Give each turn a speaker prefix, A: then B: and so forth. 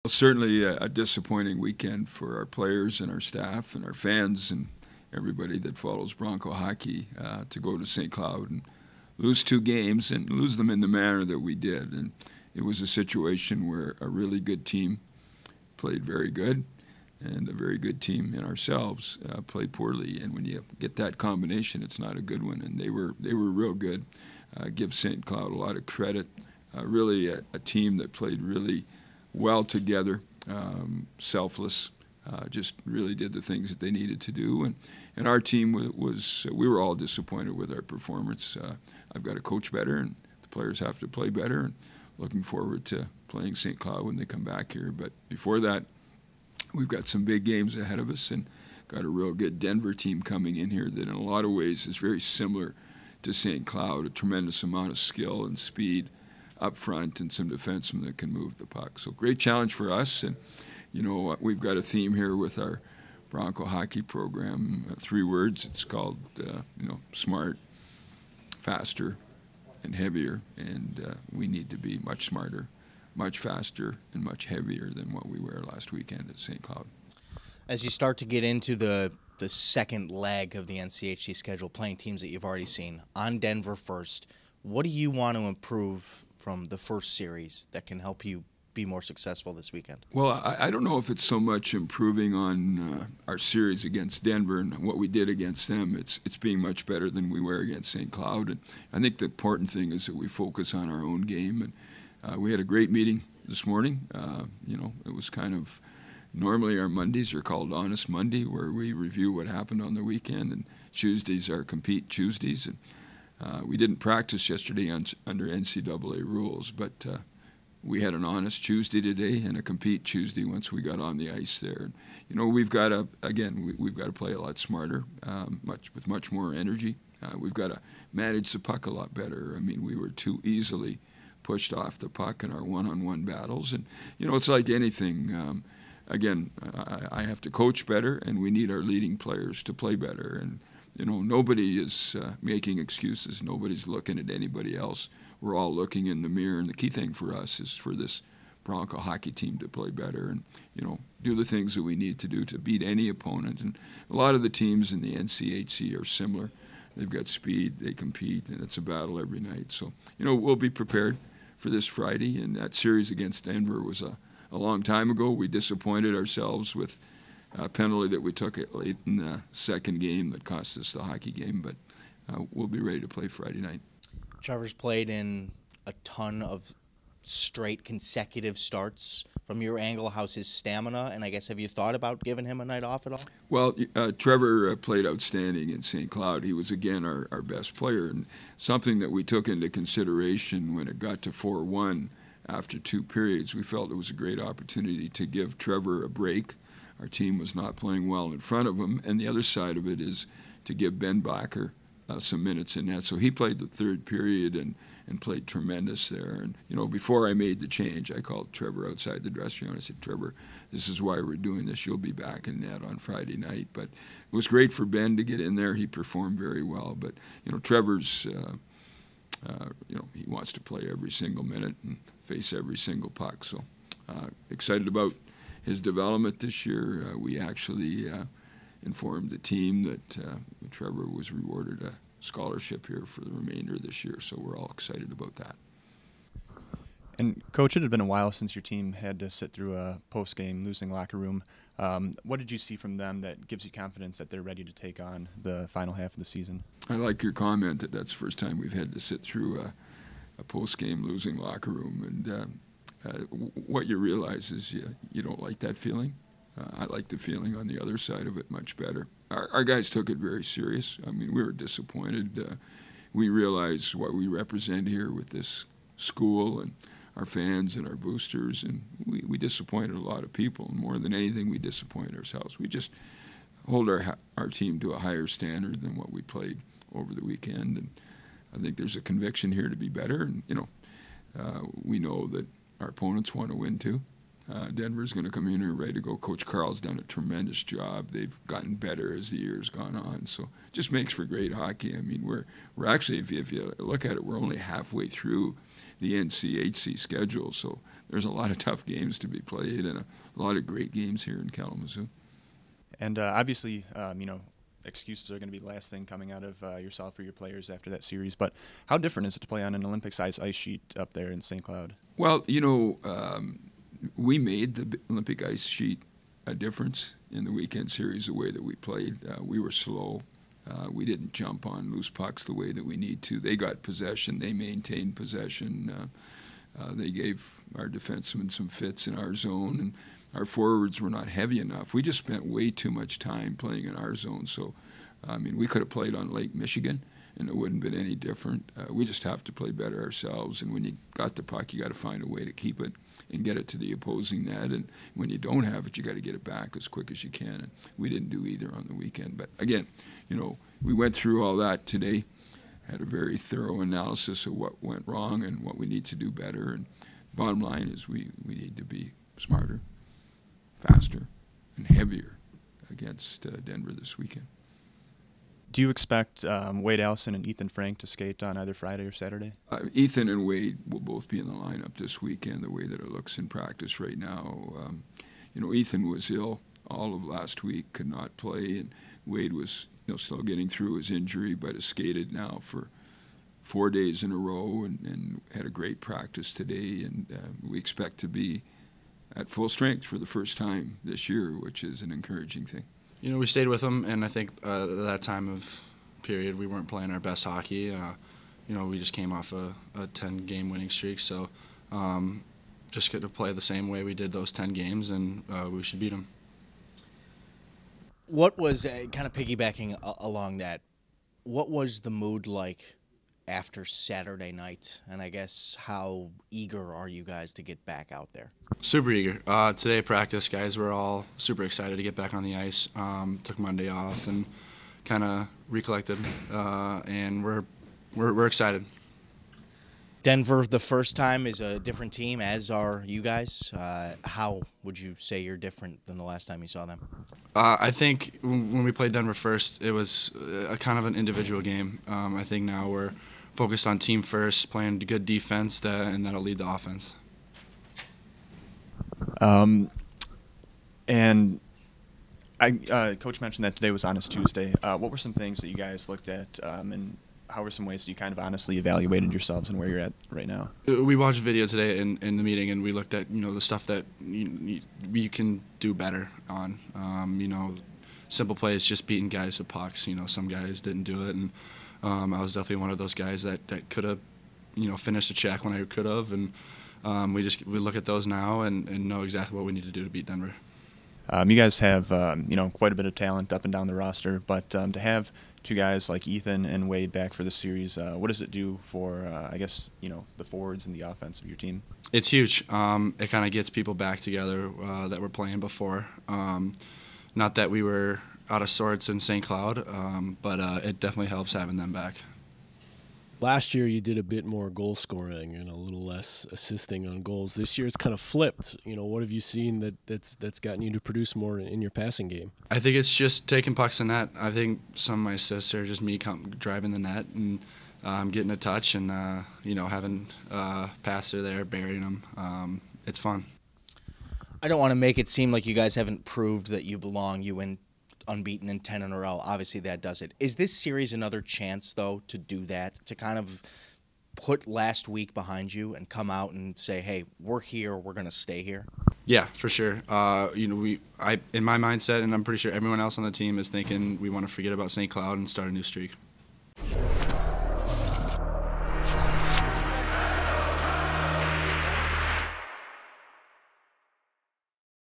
A: Certainly a disappointing weekend for our players and our staff and our fans and everybody that follows Bronco hockey to go to St. Cloud and lose 2 games and lose them in the manner that we did. And it was a situation where a really good team played very good and a very good team in ourselves played poorly. And when you get that combination, it's not a good one. And they were real good. Give St. Cloud a lot of credit. Really a team that played really well together, selfless, just really did the things that they needed to do. And our team we were all disappointed with our performance. I've got to coach better, and the players have to play better, and looking forward to playing St. Cloud when they come back here. But before that, we've got some big games ahead of us and got a real good Denver team coming in here that in a lot of ways is very similar to St. Cloud, a tremendous amount of skill and speed up front and some defensemen that can move the puck. So great challenge for us. And, you know, we've got a theme here with our Bronco hockey program, 3 words. It's called, smart, faster, and heavier. And we need to be much smarter, much faster, and much heavier than what we were last weekend at St. Cloud.
B: As you start to get into the second leg of the NCHC schedule, playing teams that you've already seen, on Denver first, what do you want to improve from the first series that can help you be more successful this weekend?
A: Well, I don't know if it's so much improving on our series against Denver and what we did against them. It's being much better than we were against St. Cloud. And I think the important thing is that we focus on our own game. And we had a great meeting this morning. It was kind of, normally our Mondays are called Honest Monday, where we review what happened on the weekend, and Tuesdays are Compete Tuesdays. And we didn't practice yesterday under NCAA rules, but we had an honest Tuesday today and a compete Tuesday once we got on the ice there. And, we've got to, again, we've got to play a lot smarter, with much more energy. We've got to manage the puck a lot better. I mean, we were too easily pushed off the puck in our one-on-one battles. And, it's like anything. Again, I have to coach better, and we need our leading players to play better. And nobody is making excuses. Nobody's looking at anybody else. We're all looking in the mirror, and the key thing for us is for this Bronco hockey team to play better and, do the things that we need to do to beat any opponent. And a lot of the teams in the NCHC are similar. They've got speed, they compete, and it's a battle every night. So, we'll be prepared for this Friday, and that series against Denver was a long time ago. We disappointed ourselves with a penalty that we took late in the second game that cost us the hockey game, but we'll be ready to play Friday night.
B: Trevor's played in a ton of straight consecutive starts. From your angle, how's his stamina? And I guess, have you thought about giving him a night off at all?
A: Well, Trevor played outstanding in St. Cloud. He was, again, our best player. And something that we took into consideration when it got to 4-1 after 2 periods, we felt it was a great opportunity to give Trevor a break. Our team was not playing well in front of him. And the other side of it is to give Ben Blacker some minutes in that. So he played the 3rd period and played tremendous there. And, before I made the change, I called Trevor outside the dressing room. I said, Trevor, this is why we're doing this. You'll be back in net on Friday night. But it was great for Ben to get in there. He performed very well. But, Trevor's, he wants to play every single minute and face every single puck. So excited about his development this year. We actually informed the team that Trevor was rewarded a scholarship here for the remainder of this year, so we're all excited about that.
C: And, Coach, it had been a while since your team had to sit through a post-game losing locker room. What did you see from them that gives you confidence that they're ready to take on the final half of the season?
A: I like your comment that that's the first time we've had to sit through a post-game losing locker room. And what you realize is you don't like that feeling. I like the feeling on the other side of it much better. Our guys took it very serious. I mean, we were disappointed. We realized what we represent here with this school and our fans and our boosters, and we disappointed a lot of people. And more than anything, we disappoint ourselves. We just hold our team to a higher standard than what we played over the weekend. And I think there's a conviction here to be better. And, we know that our opponents want to win too. Denver's going to come in here ready to go. Coach Carl's done a tremendous job. They've gotten better as the year's gone on. So it just makes for great hockey. I mean, we're actually, if you look at it, we're only halfway through the NCHC schedule. So there's a lot of tough games to be played and a lot of great games here in Kalamazoo.
C: And obviously, excuses are going to be the last thing coming out of yourself or your players after that series. But how different is it to play on an Olympic-sized ice sheet up there in St. Cloud?
A: Well, we made the Olympic ice sheet a difference in the weekend series the way that we played. We were slow. We didn't jump on loose pucks the way that we need to. They got possession. They maintained possession. They gave our defensemen some fits in our zone, and our forwards were not heavy enough. We just spent way too much time playing in our zone. So, we could have played on Lake Michigan, and it wouldn't have been any different. We just have to play better ourselves, and when you got the puck, you got to find a way to keep it and get it to the opposing net. And when you don't have it, you got to get it back as quick as you can. And we didn't do either on the weekend. But again, we went through all that today, had a very thorough analysis of what went wrong and what we need to do better. And bottom line is we need to be smarter, faster, and heavier against Denver this weekend.
C: Do you expect Wade Allison and Ethan Frank to skate on either Friday or Saturday?
A: Ethan and Wade will both be in the lineup this weekend, the way that it looks in practice right now. Ethan was ill all of last week, could not play, and Wade was still getting through his injury, but has skated now for 4 days in a row and had a great practice today, and we expect to be at full strength for the first time this year, which is an encouraging thing.
D: We stayed with them, and I think that time of period we weren't playing our best hockey. We just came off a 10-game winning streak, so just get to play the same way we did those 10 games, and we should beat them.
B: What was, kind of piggybacking along that, what was the mood like after Saturday night? And I guess how eager are you guys to get back out there?
D: Super eager. Today at practice, guys were all super excited to get back on the ice. Took Monday off and kind of recollected, and we're excited.
B: Denver, the first time, is a different team, as are you guys. How would you say you're different than the last time you saw them?
D: I think when we played Denver first, it was a kind of an individual game. I think now we're focused on team first, playing good defense, and that'll lead the offense.
C: And Coach mentioned that today was Honest Tuesday. What were some things that you guys looked at, and how were some ways that you kind of honestly evaluated yourselves and where you're at right now?
D: We watched video today in the meeting, and we looked at the stuff that you can do better on. Simple plays, just beating guys with pucks. Some guys didn't do it, and I was definitely one of those guys that could have finished a check when I could have, and we look at those now and know exactly what we need to do to beat Denver.
C: You guys have quite a bit of talent up and down the roster, but to have two guys like Ethan and Wade back for the series, what does it do for the forwards and the offense of your team?
D: It's huge. It kind of gets people back together that were playing before. Not that we were out of sorts in St. Cloud, but it definitely helps having them back.
E: Last year you did a bit more goal scoring and a little less assisting on goals. This year it's kind of flipped. What have you seen that's gotten you to produce more in your passing game?
D: I think it's just taking pucks in net. I think some of my assists are just me driving the net and getting a touch and having a passer there, burying them. It's fun.
B: I don't want to make it seem like you guys haven't proved that you belong. You win unbeaten in 10 in a row. Obviously, that does it. Is this series another chance, though, to do that, to kind of put last week behind you and come out and say, hey, we're here, we're going to stay here?
D: Yeah, for sure. In my mindset, and I'm pretty sure everyone else on the team is thinking we want to forget about St. Cloud and start a new streak.